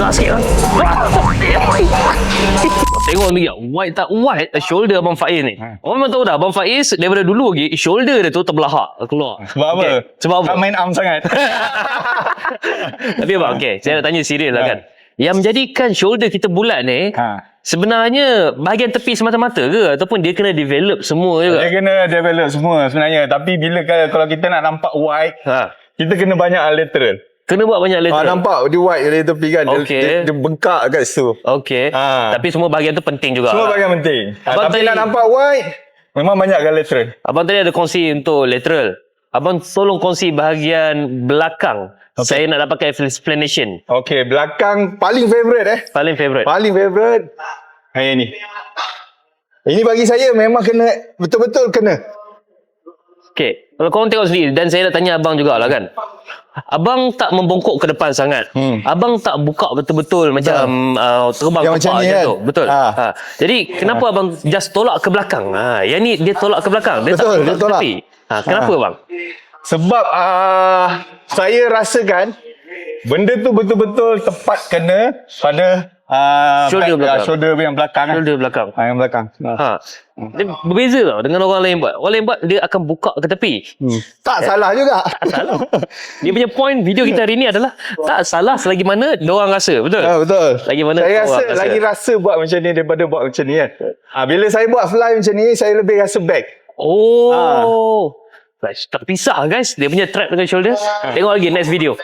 agak sikit lah. Tengok ni, wide tak wide shoulder Abang Faiz ni. Orang memang tahu dah, Abang Faiz daripada dulu lagi shoulder dia tu terbelahak keluar. Sebab apa? Sebab apa? Tak main arm sangat. Tapi abang, saya nak tanya serius lah kan. Yang menjadikan shoulder kita bulat ni, sebenarnya bahagian tepi semata-mata ke? Ataupun dia kena develop semua juga? Dia kena develop semua sebenarnya. Tapi bila kalau kita nak nampak wide, kita kena banyak lateral. Kena buat banyak lateral. Nampak dia wide dari tepi kan. Okey. Dia bengkak kat situ. Okey. Tapi semua bahagian tu penting juga. Semua bahagian penting. Tapi tadi, nak nampak wide, memang banyak kat lateral. Abang tadi ada kongsi untuk lateral. Abang tolong kongsi bahagian belakang. Saya nak dapatkan explanation. Okey, belakang paling favourite Paling favourite. Paling favourite. Ini. Ini bagi saya memang kena, betul-betul kena. Okey. Kalau korang tengok sendiri, dan saya nak tanya abang jugalah kan. Abang tak membongkok ke depan sangat. Abang tak buka betul-betul macam terbang yang kepak macam ni macam kan? tu. Betul. Jadi kenapa abang just tolak ke belakang? Yang ni dia tolak ke belakang. Dia Betul, tak dia tolak. ke tepi. Kenapa bang? Sebab saya rasakan benda tu betul-betul tepat kena pada Shoulder belakang. shoulder yang belakang. Shoulder belakang. Yang belakang. Dia berbeza tau dengan orang lain buat. Orang lain buat dia akan buka ke tepi. Tak salah juga. Tak salah. Dia punya point video kita hari ni adalah tak salah selagi mana diorang rasa. Betul? Betul. Lagi mana saya orang rasa lagi rasa buat macam ni daripada buat macam ni kan. Bila saya buat fly macam ni, saya lebih rasa back. Terpisah guys. Dia punya trap dengan shoulder. Tengok lagi next video.